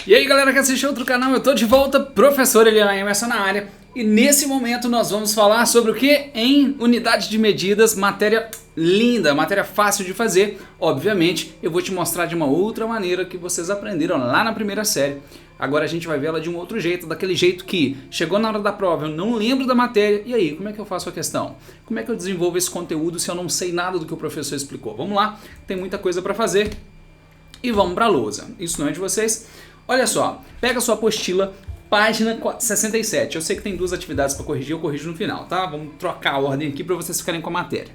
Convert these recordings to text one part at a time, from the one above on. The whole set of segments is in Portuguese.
E aí galera que assiste outro canal, eu tô de volta, professor Elian Emerson na área. E nesse momento nós vamos falar sobre o que? Em unidade de medidas, matéria linda, matéria fácil de fazer. Obviamente eu vou te mostrar de uma outra maneira que vocês aprenderam lá na primeira série. Agora a gente vai ver ela de um outro jeito, daquele jeito que chegou na hora da prova, eu não lembro da matéria, e aí, como é que eu faço a questão? Como é que eu desenvolvo esse conteúdo se eu não sei nada do que o professor explicou? Vamos lá, tem muita coisa para fazer e vamos para a lousa. Isso não é de vocês? Olha só, pega a sua apostila, página 67. Eu sei que tem duas atividades para corrigir, eu corrijo no final, tá? Vamos trocar a ordem aqui para vocês ficarem com a matéria.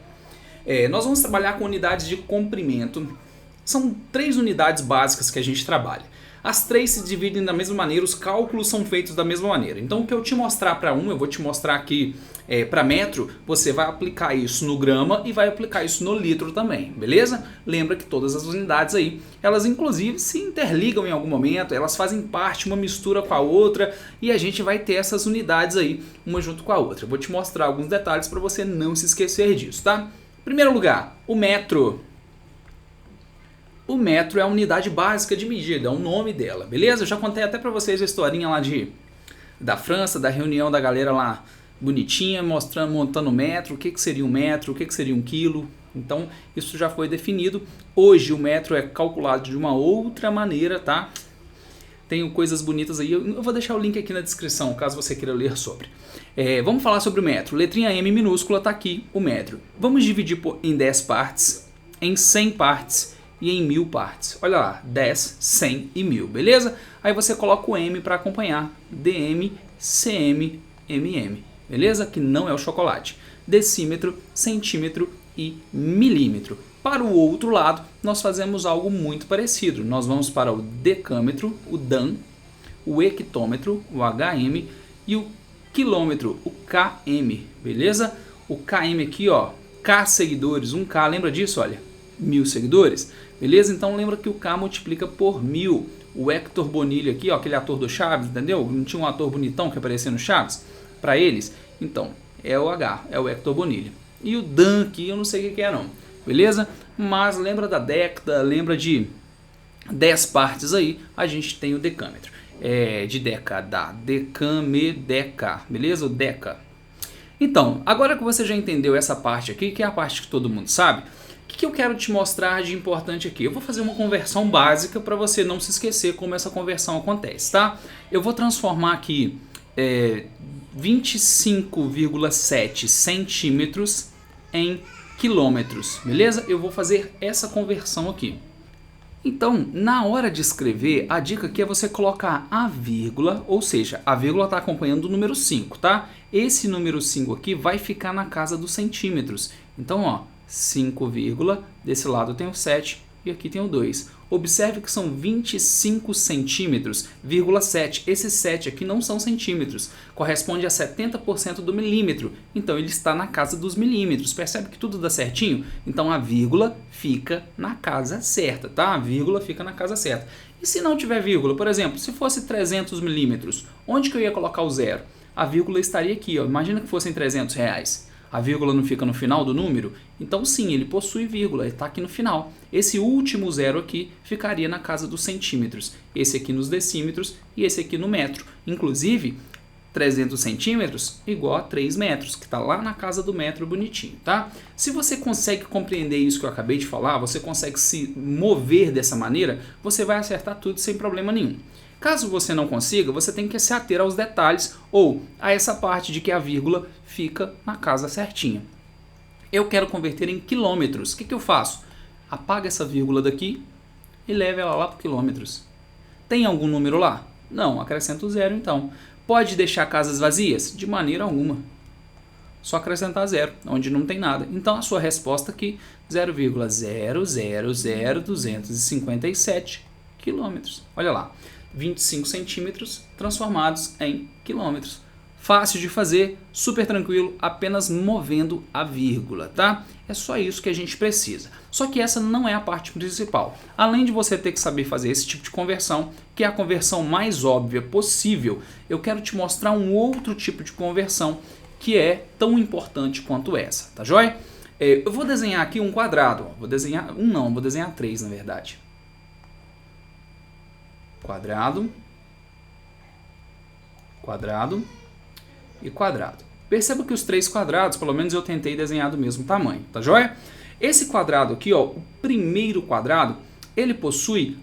Nós vamos trabalhar com unidades de comprimento. São 3 unidades básicas que a gente trabalha. As 3 se dividem da mesma maneira, os cálculos são feitos da mesma maneira. Então o que eu te mostrar para eu vou te mostrar aqui para metro, você vai aplicar isso no grama e vai aplicar isso no litro também, beleza? Lembra que todas as unidades aí, elas inclusive se interligam em algum momento, elas fazem parte, uma mistura com a outra, e a gente vai ter essas unidades aí, uma junto com a outra. Eu vou te mostrar alguns detalhes para você não se esquecer disso, tá? Em primeiro lugar, o metro. O metro é a unidade básica de medida, é o nome dela, beleza? Eu já contei até pra vocês a historinha lá da França, da reunião da galera lá bonitinha, montando o metro, o que seria um metro, o que seria um quilo. Então isso já foi definido. Hoje o metro é calculado de uma outra maneira, tá? Tenho coisas bonitas aí, eu vou deixar o link aqui na descrição, caso você queira ler sobre. Vamos falar sobre o metro. Letrinha M minúscula, tá aqui o metro. Vamos dividir em 10 partes, em 100 partes e em 1000 partes. Olha lá, 10, 100 e 1000, beleza? Aí você coloca o M para acompanhar. DM, CM, MM, beleza? Que não é o chocolate. Decímetro, centímetro e milímetro. Para o outro lado, nós fazemos algo muito parecido. Nós vamos para o decâmetro, o DAN, o hectômetro, o HM e o quilômetro, o KM, beleza? O KM aqui, ó, K seguidores, 1K, lembra disso, olha? 1000 seguidores, beleza? Então lembra que o K multiplica por 1000. O Hector Bonilha aqui, ó, aquele ator do Chaves, entendeu? Não tinha um ator bonitão que aparecia no Chaves? Para eles, então, é o H, é o Hector Bonilha. E o Dan aqui, eu não sei o que é não, beleza? Mas lembra da década, lembra de 10 partes aí, a gente tem o decâmetro. De década, decamedeca, beleza? O deca. Então, agora que você já entendeu essa parte aqui, que é a parte que todo mundo sabe, o que eu quero te mostrar de importante aqui? Eu vou fazer uma conversão básica para você não se esquecer como essa conversão acontece, tá? Eu vou transformar aqui 25,7 centímetros em quilômetros, beleza? Eu vou fazer essa conversão aqui. Então, na hora de escrever, a dica aqui é você colocar a vírgula, ou seja, a vírgula está acompanhando o número 5, tá? Esse número 5 aqui vai ficar na casa dos centímetros. Então, ó, 5, desse lado tem o 7 e aqui tem o 2. Observe que são 25 centímetros, 7. Esse 7 aqui não são centímetros, corresponde a 70% do milímetro. Então ele está na casa dos milímetros. Percebe que tudo dá certinho? Então a vírgula fica na casa certa, tá? A vírgula fica na casa certa. E se não tiver vírgula, por exemplo, se fosse 300 milímetros, onde que eu ia colocar o zero? A vírgula estaria aqui, ó. Imagina que fossem 300 reais. A vírgula não fica no final do número? Então sim, ele possui vírgula, ele está aqui no final. Esse último zero aqui ficaria na casa dos centímetros, esse aqui nos decímetros e esse aqui no metro. Inclusive, 300 centímetros igual a 3 metros, que está lá na casa do metro bonitinho, tá? Se você consegue compreender isso que eu acabei de falar, você consegue se mover dessa maneira, você vai acertar tudo sem problema nenhum. Caso você não consiga, você tem que se ater aos detalhes ou a essa parte de que a vírgula fica na casa certinha. Eu quero converter em quilômetros. O que eu faço? Apaga essa vírgula daqui e leve ela lá para quilômetros. Tem algum número lá? Não, acrescenta o zero então. Pode deixar casas vazias? De maneira alguma. Só acrescentar zero, onde não tem nada. Então a sua resposta aqui, 0,000257 quilômetros. Olha lá. 25 centímetros transformados em quilômetros. Fácil de fazer, super tranquilo, apenas movendo a vírgula, tá? É só isso que a gente precisa. Só que essa não é a parte principal. Além de você ter que saber fazer esse tipo de conversão, que é a conversão mais óbvia possível, eu quero te mostrar um outro tipo de conversão que é tão importante quanto essa, tá joia? Eu vou desenhar aqui um quadrado, vou desenhar 3 na verdade. Quadrado, quadrado e quadrado. Perceba que os três quadrados, pelo menos eu tentei desenhar do mesmo tamanho, tá joia? Esse quadrado aqui, ó, o primeiro quadrado, ele possui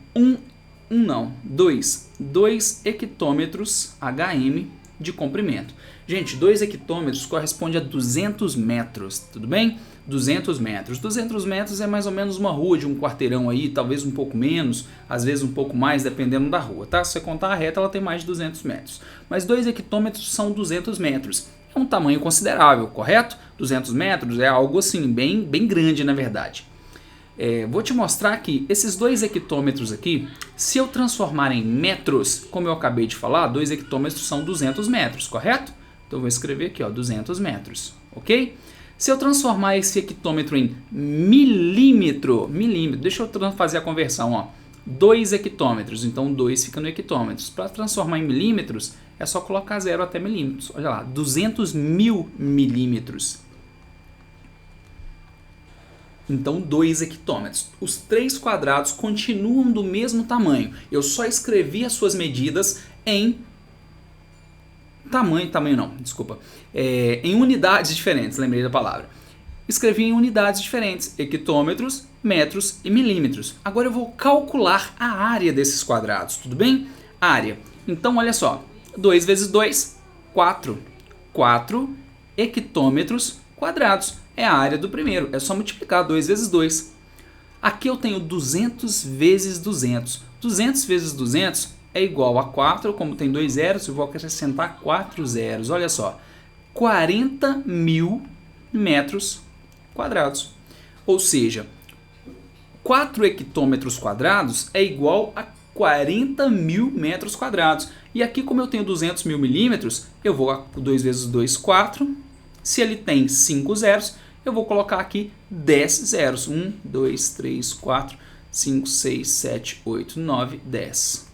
dois hectômetros HM de comprimento. Gente, 2 hectômetros corresponde a 200 metros, tudo bem? 200 metros. 200 metros é mais ou menos uma rua de um quarteirão aí, talvez um pouco menos, às vezes um pouco mais, dependendo da rua, tá? Se você contar a reta, ela tem mais de 200 metros. Mas 2 hectômetros são 200 metros. É um tamanho considerável, correto? 200 metros é algo assim, bem grande na verdade. Vou te mostrar que esses 2 hectômetros aqui, se eu transformar em metros, como eu acabei de falar, 2 hectômetros são 200 metros, correto? Então eu vou escrever aqui, ó, 200 metros, ok? Se eu transformar esse hectômetro em milímetro, deixa eu fazer a conversão, ó, 2 hectômetros, então 2 fica no hectômetros. Para transformar em milímetros, é só colocar 0 até milímetros. Olha lá, 200 mil milímetros. Então 2 hectômetros. Os três quadrados continuam do mesmo tamanho. Eu só escrevi as suas medidas em em unidades diferentes, lembrei da palavra. Escrevi em unidades diferentes, hectômetros, metros e milímetros. Agora eu vou calcular a área desses quadrados, tudo bem? Área. Então olha só, 2 vezes 2, 4. 4 hectômetros quadrados é a área do primeiro. É só multiplicar 2 vezes 2. Aqui eu tenho 200 vezes 200. 200 vezes 200 é igual a 4, como tem 2 zeros, eu vou acrescentar 4 zeros. Olha só, 40 mil metros quadrados. Ou seja, 4 hectômetros quadrados é igual a 40 mil metros quadrados. E aqui, como eu tenho 200 mil milímetros, eu vou 2 vezes 2, 4. Se ele tem 5 zeros, eu vou colocar aqui 10 zeros. 1, 2, 3, 4, 5, 6, 7, 8, 9, 10.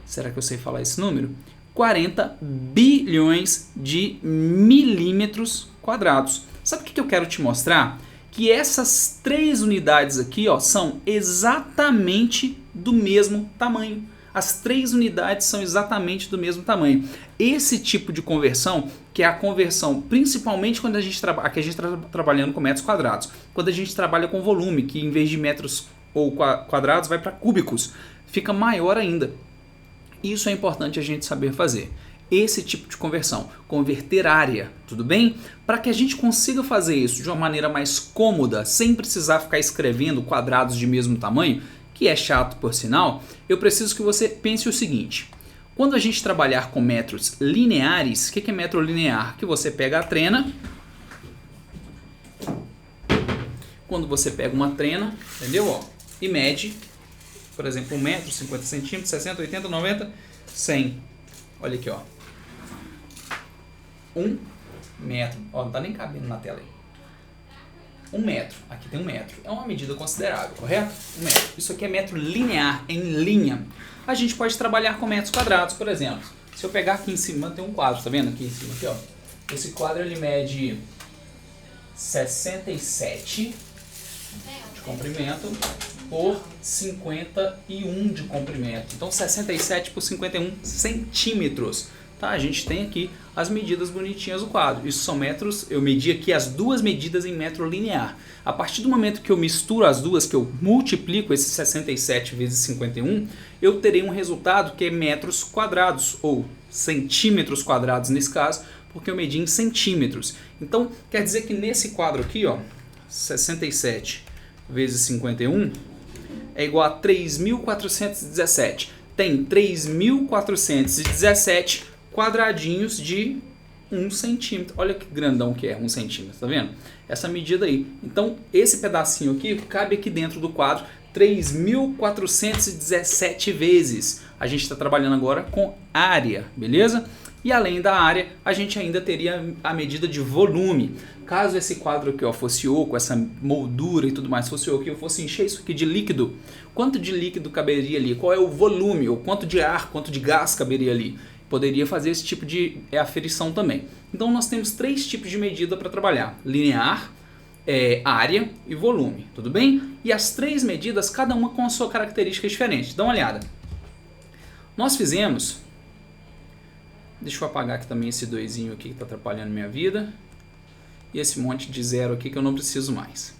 Será que eu sei falar esse número? 40 bilhões de milímetros quadrados. Sabe o que eu quero te mostrar? Que essas 3 unidades aqui, ó, são exatamente do mesmo tamanho. As 3 unidades são exatamente do mesmo tamanho. Esse tipo de conversão, que é a conversão principalmente quando a gente está trabalhando com metros quadrados. Quando a gente trabalha com volume, que em vez de metros ou quadrados vai para cúbicos, fica maior ainda. Isso é importante a gente saber fazer. Esse tipo de conversão, converter área, tudo bem? Para que a gente consiga fazer isso de uma maneira mais cômoda, sem precisar ficar escrevendo quadrados de mesmo tamanho, que é chato por sinal, eu preciso que você pense o seguinte. Quando a gente trabalhar com metros lineares, o que é metro linear? Que você pega a trena, quando você pega uma trena, entendeu? Ó, e mede, por exemplo, 1 metro, 50 centímetros, 60, 80, 90, 100. Olha aqui, ó. 1 metro. Ó, não tá nem cabendo na tela aí. 1 metro. Aqui tem 1 metro. É uma medida considerável, correto? 1 metro. Isso aqui é metro linear, em linha. A gente pode trabalhar com metros quadrados, por exemplo. Se eu pegar aqui em cima, tem um quadro, tá vendo aqui em cima? Aqui, ó. Esse quadro ele mede 67 de comprimento por 51 de comprimento. Então 67 por 51 centímetros. Tá? A gente tem aqui as medidas bonitinhas do quadro. Isso são metros, eu medi aqui as duas medidas em metro linear. A partir do momento que eu misturo as duas, que eu multiplico esse 67 vezes 51, eu terei um resultado que é metros quadrados, ou centímetros quadrados nesse caso, porque eu medi em centímetros. Então, quer dizer que nesse quadro aqui, ó, 67 vezes 51 é igual a 3.417. Tem 3.417 quadradinhos de 1 centímetro. Olha que grandão que é 1 centímetro, tá vendo? Essa medida aí. Então, esse pedacinho aqui cabe aqui dentro do quadro 3.417 vezes. A gente está trabalhando agora com área, beleza? E além da área, a gente ainda teria a medida de volume. Caso esse quadro aqui, ó, fosse oco, essa moldura e tudo mais fosse oco, e eu fosse encher isso aqui de líquido, quanto de líquido caberia ali? Qual é o volume? Ou quanto de ar, quanto de gás caberia ali? Poderia fazer esse tipo de aferição também. Então nós temos 3 tipos de medida para trabalhar: linear, área e volume, tudo bem? E as 3 medidas, cada uma com a sua característica diferente. Dá uma olhada. Nós fizemos Deixa eu apagar aqui também esse 2 aqui que está atrapalhando minha vida. E esse monte de 0 aqui que eu não preciso mais.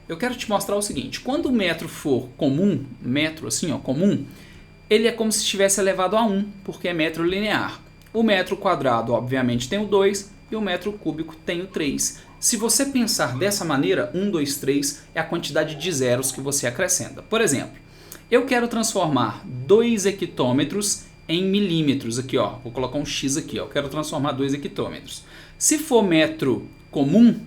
Eu quero te mostrar o seguinte, quando o metro for comum, metro assim, ó, comum, ele é como se estivesse elevado a 1, porque é metro linear. O metro quadrado, obviamente, tem o 2 e o metro cúbico tem o 3. Se você pensar dessa maneira, 1, 2, 3 é a quantidade de zeros que você acrescenta. Por exemplo, eu quero transformar 2 hectômetros em milímetros. Aqui, ó, vou colocar um X aqui. Ó, eu quero transformar 2 hectômetros. Se for metro comum,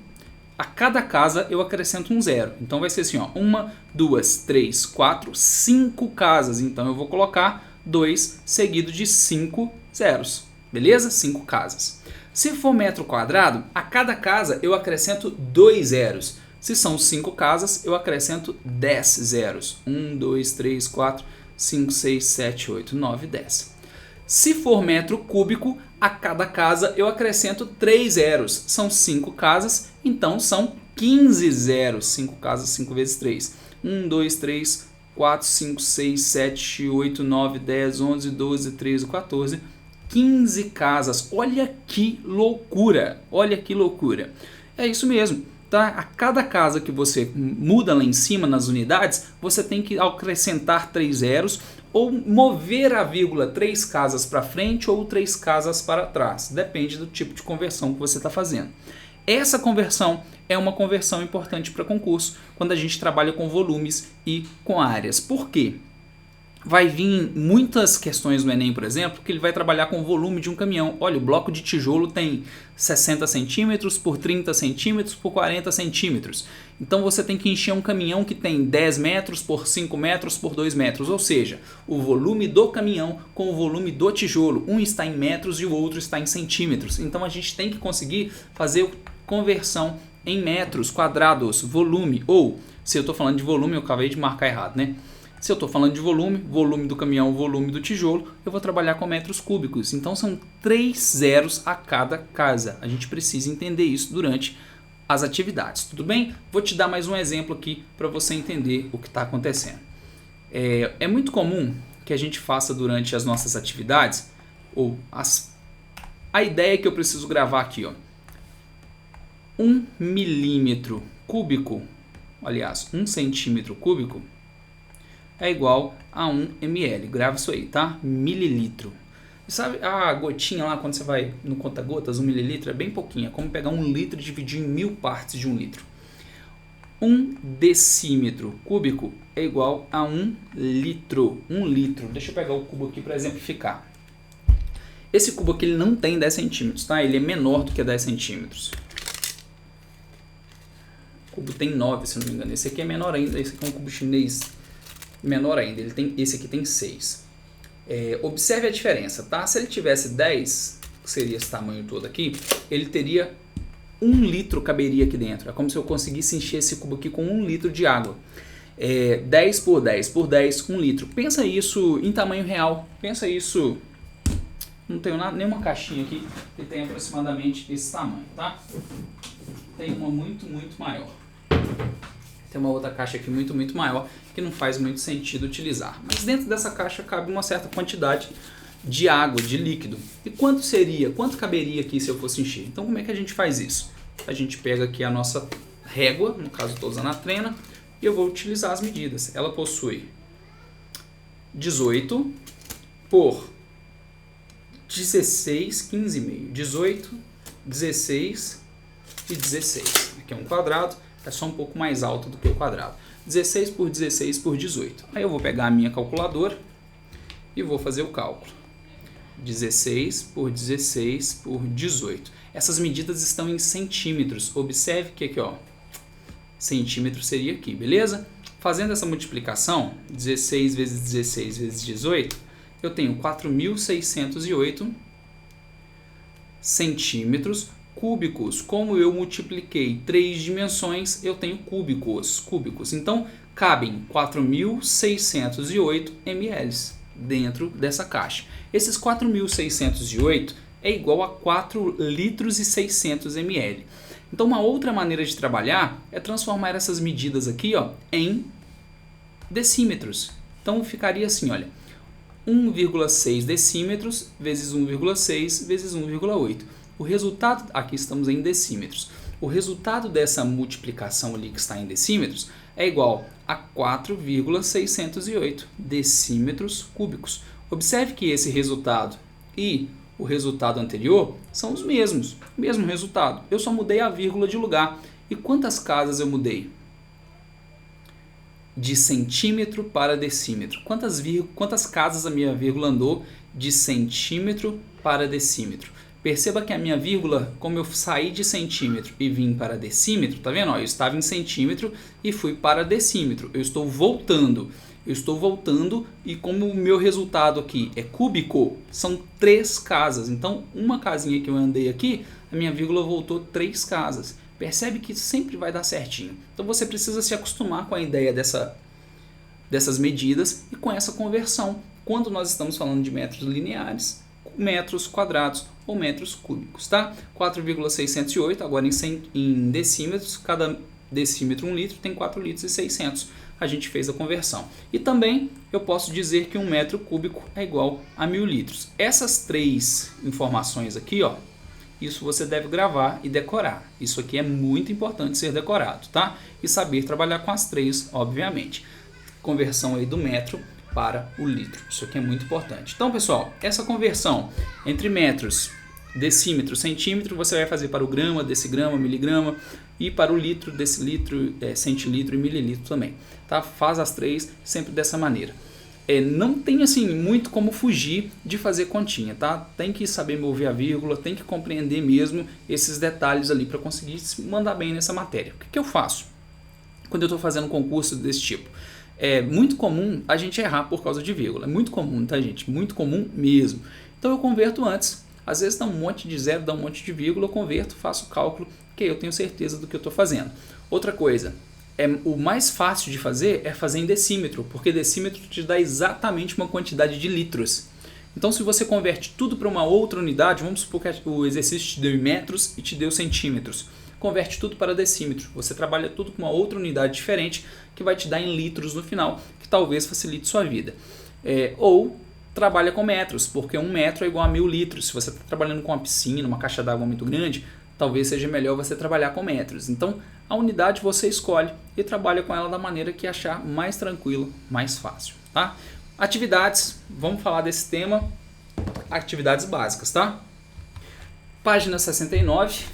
a cada casa eu acrescento um zero. Então vai ser assim, ó, 1, 2, 3, 4, 5 casas. Então eu vou colocar 2 seguido de 5 zeros. Beleza? 5 casas. Se for metro quadrado, a cada casa eu acrescento 2 zeros. Se são 5 casas, eu acrescento 10 zeros. 1, 2, 3, 4, 5, 6, 7, 8, 9, 10. Se for metro cúbico, a cada casa eu acrescento 3 zeros. São 5 casas, então são 15 zeros. 5 casas, 5 vezes 3. 1, 2, 3, 4, 5, 6, 7, 8, 9, 10, 11, 12, 13, 14, 15 casas. Olha que loucura! Olha que loucura! É isso mesmo. Tá? A cada casa que você muda lá em cima nas unidades, você tem que acrescentar 3 zeros ou mover a vírgula 3 casas para frente ou 3 casas para trás. Depende do tipo de conversão que você está fazendo. Essa conversão é uma conversão importante para concurso quando a gente trabalha com volumes e com áreas. Por quê? Vai vir muitas questões no Enem, por exemplo, que ele vai trabalhar com o volume de um caminhão. Olha, o bloco de tijolo tem 60 centímetros por 30 centímetros por 40 centímetros. Então você tem que encher um caminhão que tem 10 metros por 5 metros por 2 metros. Ou seja, o volume do caminhão com o volume do tijolo. Um está em metros e o outro está em centímetros. Então a gente tem que conseguir fazer conversão em metros quadrados, volume. Ou, se eu estou falando de volume, eu acabei de marcar errado, né? Se eu estou falando de volume, volume do caminhão, volume do tijolo, eu vou trabalhar com metros cúbicos. Então são 3 zeros a cada casa. A gente precisa entender isso durante as atividades, tudo bem? Vou te dar mais um exemplo aqui para você entender o que está acontecendo. É muito comum que a gente faça durante as nossas atividades, a ideia que eu preciso gravar aqui, ó, 1 milímetro cúbico, aliás, 1 centímetro cúbico, é igual a 1 ml. Grava isso aí, tá? Mililitro. Sabe a gotinha lá, quando você vai no conta-gotas, 1 mililitro é bem pouquinho. É como pegar 1 litro e dividir em 1000 partes de 1 litro. 1 decímetro cúbico é igual a 1 litro. 1 litro. Deixa eu pegar o cubo aqui para exemplificar. Esse cubo aqui ele não tem 10 centímetros, tá? Ele é menor do que 10 centímetros. O cubo tem 9, se não me engano. Esse aqui é menor ainda. Esse aqui é um cubo chinês menor ainda, esse aqui tem 6. Observe a diferença, tá? Se ele tivesse 10, que seria esse tamanho todo aqui, ele teria 1 litro caberia aqui dentro. É como se eu conseguisse encher esse cubo aqui com 1 litro de água. 10 por 10 por 10, 1 litro. Pensa isso em tamanho real. Pensa isso... Não tenho nenhuma caixinha aqui que tenha aproximadamente esse tamanho, tá? Tem uma muito maior. Tem uma outra caixa aqui muito maior que não faz muito sentido utilizar. Mas dentro dessa caixa cabe uma certa quantidade de água, de líquido. E quanto caberia aqui se eu fosse encher? Então como é que a gente faz isso? A gente pega aqui a nossa régua, no caso estou usando a trena, e eu vou utilizar as medidas. Ela possui 18 por 16, 15,5. 18, 16 e 16. Aqui é um quadrado. É só um pouco mais alto do que o quadrado. 16 por 16 por 18. Aí eu vou pegar a minha calculadora e vou fazer o cálculo. 16 por 16 por 18. Essas medidas estão em centímetros. Observe que aqui, ó, centímetro seria aqui, beleza? Fazendo essa multiplicação, 16 vezes 16 vezes 18, eu tenho 4.608 centímetros cúbicos. Como eu multipliquei 3 dimensões, eu tenho cúbicos. Então, cabem 4.608 ml dentro dessa caixa. Esses 4.608 é igual a 4 litros e 600 ml. Então, uma outra maneira de trabalhar é transformar essas medidas aqui, ó, em decímetros. Então, ficaria assim, olha, 1,6 decímetros vezes 1,6 vezes 1,8. O resultado, aqui estamos em decímetros, o resultado dessa multiplicação ali que está em decímetros é igual a 4,608 decímetros cúbicos. Observe que esse resultado e o resultado anterior são os mesmos, o mesmo resultado. Eu só mudei a vírgula de lugar. E quantas casas eu mudei? De centímetro para decímetro. Quantas casas a minha vírgula andou de centímetro para decímetro? Perceba que a minha vírgula, como eu saí de centímetro e vim para decímetro, tá vendo? Eu estava em centímetro e fui para decímetro. Eu estou voltando e como o meu resultado aqui é cúbico, são 3 casas. Então, uma casinha que eu andei aqui, a minha vírgula voltou 3 casas. Percebe que sempre vai dar certinho. Então, você precisa se acostumar com a ideia dessas medidas e com essa conversão. Quando nós estamos falando de metros lineares, metros quadrados ou metros cúbicos, tá? 4,608, agora em decímetros, cada decímetro 1 litro tem 4 litros e 600. A gente fez a conversão. E também eu posso dizer que 1 metro cúbico é igual a 1000 litros. Essas 3 informações aqui, ó, isso você deve gravar e decorar. Isso aqui é muito importante ser decorado, tá? E saber trabalhar com as 3, obviamente. Conversão aí do metro para o litro. Isso aqui é muito importante. Então, pessoal, essa conversão entre metros, decímetro, centímetro, você vai fazer para o grama, decigrama, miligrama e para o litro, decilitro, centilitro e mililitro também. Tá? Faz as 3 sempre dessa maneira. Não tem assim muito como fugir de fazer continha, tá? Tem que saber mover a vírgula, tem que compreender mesmo esses detalhes ali para conseguir se mandar bem nessa matéria. O que eu faço quando eu estou fazendo um concurso desse tipo? É muito comum a gente errar por causa de vírgula. É muito comum, tá, gente? Muito comum mesmo. Então eu converto antes. Às vezes dá um monte de zero, dá um monte de vírgula, eu converto, faço o cálculo, que eu tenho certeza do que eu estou fazendo. Outra coisa, o mais fácil de fazer é fazer em decímetro, porque decímetro te dá exatamente uma quantidade de litros. Então, se você converte tudo para uma outra unidade, vamos supor que o exercício te deu em metros e te deu centímetros. Converte tudo para decímetro. Você trabalha tudo com uma outra unidade diferente que vai te dar em litros no final, que talvez facilite sua vida. Ou trabalha com metros, porque 1 metro é igual a 1000 litros. Se você está trabalhando com uma piscina, uma caixa d'água muito grande, talvez seja melhor você trabalhar com metros. Então, a unidade você escolhe e trabalha com ela da maneira que achar mais tranquilo, mais fácil, tá? Atividades, vamos falar desse tema, atividades básicas, tá? Página 69.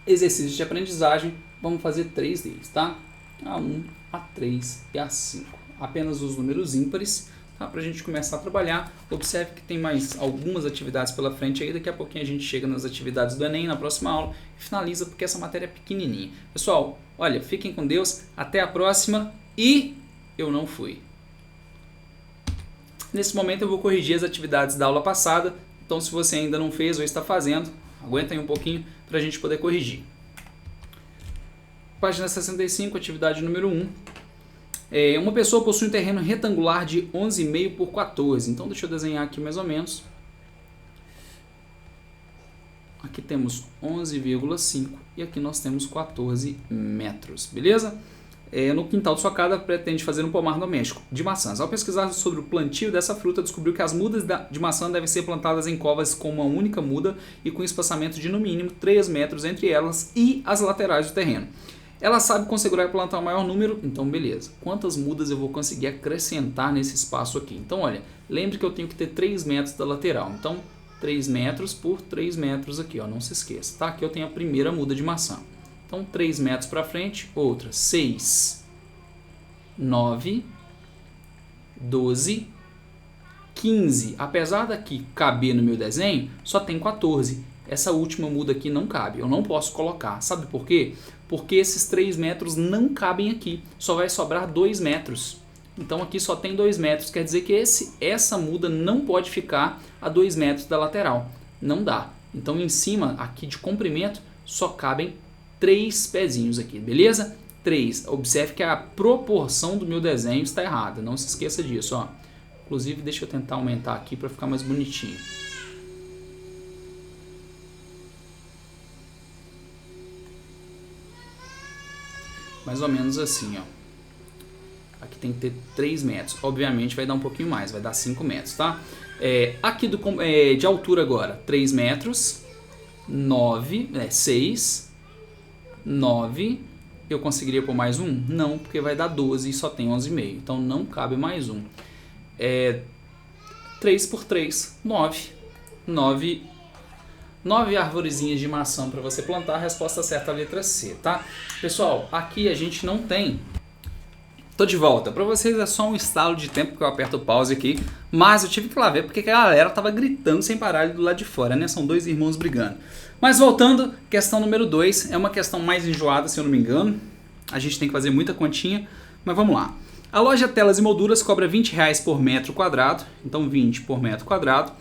Exercícios de aprendizagem, vamos fazer 3 deles, tá? A1, A3 e A5. Apenas os números ímpares, tá? Para a gente começar a trabalhar. Observe que tem mais algumas atividades pela frente aí. Daqui a pouquinho a gente chega nas atividades do Enem, na próxima aula, e finaliza porque essa matéria é pequenininha. Pessoal, olha, fiquem com Deus, até a próxima e eu não fui. Nesse momento eu vou corrigir as atividades da aula passada, então se você ainda não fez ou está fazendo, aguenta aí um pouquinho para a gente poder corrigir. Página 65, atividade número 1. Uma pessoa possui um terreno retangular de 11,5 por 14. Então deixa eu desenhar aqui mais ou menos. Aqui temos 11,5 e aqui nós temos 14 metros, beleza? No quintal de sua casa pretende fazer um pomar doméstico de maçãs. Ao pesquisar sobre o plantio dessa fruta, descobriu que as mudas de maçã devem ser plantadas em covas com uma única muda e com espaçamento de no mínimo 3 metros entre elas e as laterais do terreno. Ela sabe conseguir plantar o maior número, então beleza. Quantas mudas eu vou conseguir acrescentar nesse espaço aqui? Então olha, lembre que eu tenho que ter 3 metros da lateral. Então 3 metros por 3 metros aqui, ó, não se esqueça, tá? Aqui eu tenho a primeira muda de maçã. Então 3 metros para frente, outra, 6, 9, 12, 15. Apesar daqui caber no meu desenho, só tem 14. Essa última muda aqui não cabe, eu não posso colocar. Sabe por quê? Porque esses 3 metros não cabem aqui, só vai sobrar 2 metros. Então aqui só tem 2 metros, quer dizer que essa muda não pode ficar a 2 metros da lateral. Não dá. Então em cima, aqui de comprimento, só cabem 3 pezinhos aqui, beleza? 3. Observe que a proporção do meu desenho está errada, não se esqueça disso, ó. Inclusive, deixa eu tentar aumentar aqui para ficar mais bonitinho. mais ou menos assim, ó. Aqui tem que ter 3 metros. Obviamente vai dar um pouquinho mais, vai dar 5 metros, tá? Aqui de altura agora, 3 metros, 9, 6, 9. Eu conseguiria pôr mais um? Não, porque vai dar 12 e só tem 11,5. Então não cabe mais um. 3 por 3, 9. 9 arvorezinhas de maçã para você plantar. A resposta certa é a letra C, tá? Pessoal, aqui a gente não tem... Tô de volta. Para vocês é só um estalo de tempo que eu aperto o pause aqui, mas eu tive que ir lá ver porque a galera tava gritando sem parar ali do lado de fora, né? São dois irmãos brigando. Mas voltando, questão número 2, é uma questão mais enjoada, se eu não me engano. A gente tem que fazer muita continha, mas vamos lá. A loja Telas e Molduras cobra R$20 por metro quadrado, então 20 por metro quadrado,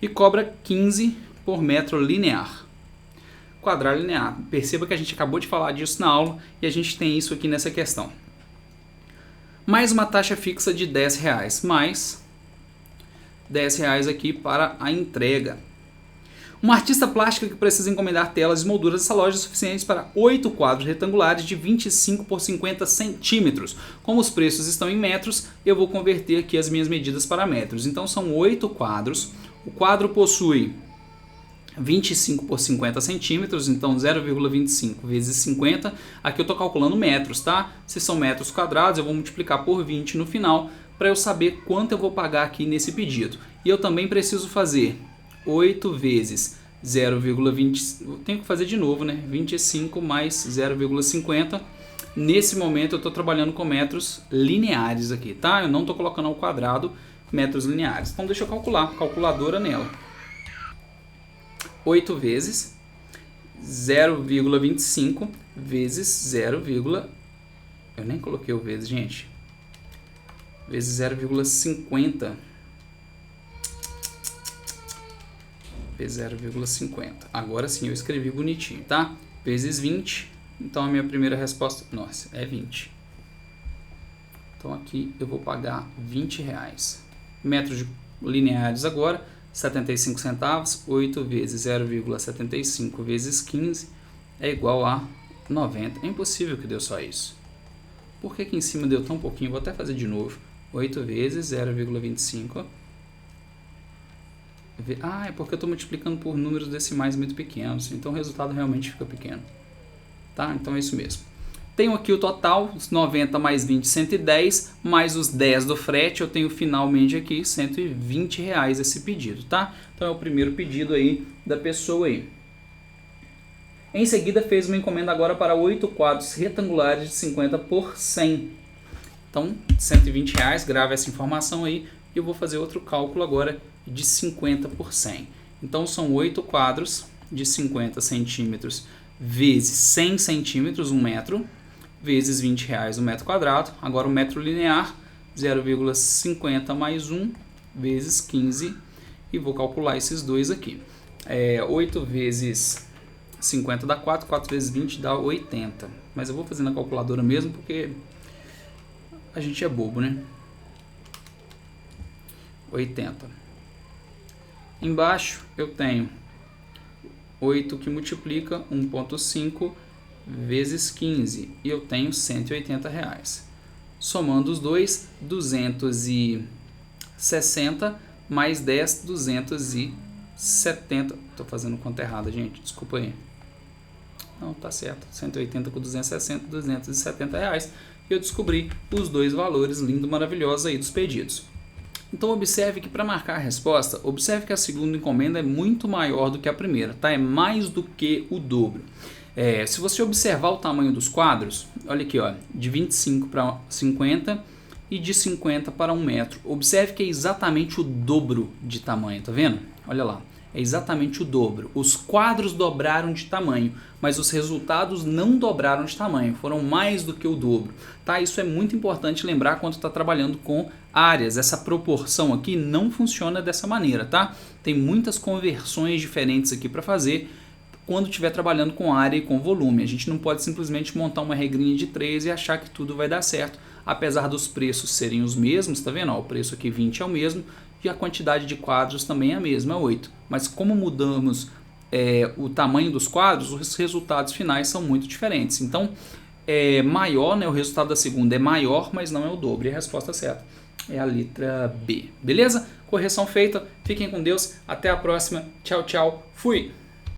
e cobra 15 por metro linear. Quadrado linear. Perceba que a gente acabou de falar disso na aula e a gente tem isso aqui nessa questão. Mais uma taxa fixa de R$10, mais R$10 aqui para a entrega. Uma artista plástica que precisa encomendar telas e molduras dessa loja suficientes para 8 quadros retangulares de 25 por 50 centímetros. Como os preços estão em metros, eu vou converter aqui as minhas medidas para metros. Então são 8 quadros. O quadro possui 25 por 50 centímetros, então 0,25 vezes 50. Aqui eu estou calculando metros, tá? Se são metros quadrados, eu vou multiplicar por 20 no final para eu saber quanto eu vou pagar aqui nesse pedido. E eu também preciso fazer 8 vezes 0,20, tenho que fazer de novo, né? 25 mais 0,50. Nesse momento eu estou trabalhando com metros lineares aqui, tá? Eu não estou colocando ao quadrado metros lineares. Então deixa eu calcular, calculadora nela. 8 vezes 0,25 vezes 0, eu nem coloquei o vezes, gente, vezes 0,50 vezes 0,50. Agora sim eu escrevi bonitinho, tá? Vezes 20, então a minha primeira resposta, nossa, é 20. Então aqui eu vou pagar R$20. Metros lineares agora, 75 centavos, 8 vezes 0,75 vezes 15 é igual a 90. É impossível que deu só isso. Por que aqui em cima deu tão pouquinho? Vou até fazer de novo. 8 vezes 0,25. Ah, é porque eu estou multiplicando por números decimais muito pequenos. Então o resultado realmente fica pequeno. Tá? Então é isso mesmo. Tenho aqui o total, os 90 mais 20, 110, mais os 10 do frete, eu tenho finalmente aqui R$120 esse pedido, tá? Então é o primeiro pedido aí da pessoa aí. Em seguida fez uma encomenda agora para 8 quadros retangulares de 50 por 100. Então R$120, grava essa informação aí e eu vou fazer outro cálculo agora de 50 por 100. Então são 8 quadros de 50 centímetros vezes 100 centímetros, 1 metro, vezes R$20 o metro quadrado. Agora o metro linear, 0,50 mais 1 vezes 15. E vou calcular esses dois aqui. 8 vezes 50 dá 4, 4 vezes 20 dá 80. Mas eu vou fazer na calculadora mesmo porque a gente é bobo, né? 80. Embaixo eu tenho 8 que multiplica 1,5 vezes 15 e eu tenho R$180. Somando os dois, 260 mais 10, 270. Estou fazendo conta errada, gente, desculpa aí. Não, tá certo. 180 com 260, R$270. E eu descobri os dois valores lindos, maravilhosos aí dos pedidos. Então observe que para marcar a resposta, observe que a segunda encomenda é muito maior do que a primeira, tá? É mais do que o dobro. Se você observar o tamanho dos quadros, olha aqui, ó, de 25 para 50 e de 50 para 1 metro. Observe que é exatamente o dobro de tamanho, tá vendo? Olha lá, é exatamente o dobro. Os quadros dobraram de tamanho, mas os resultados não dobraram de tamanho, foram mais do que o dobro. Tá? Isso é muito importante lembrar quando está trabalhando com áreas. Essa proporção aqui não funciona dessa maneira, tá? Tem muitas conversões diferentes aqui para fazer quando estiver trabalhando com área e com volume. A gente não pode simplesmente montar uma regrinha de 3 e achar que tudo vai dar certo, apesar dos preços serem os mesmos, tá vendo? Ó, o preço aqui 20 é o mesmo e a quantidade de quadros também é a mesma, 8. Mas como mudamos o tamanho dos quadros, os resultados finais são muito diferentes. Então, é maior, né? O resultado da segunda é maior, mas não é o dobro. E a resposta certa é a letra B. Beleza? Correção feita. Fiquem com Deus. Até a próxima. Tchau, tchau. Fui!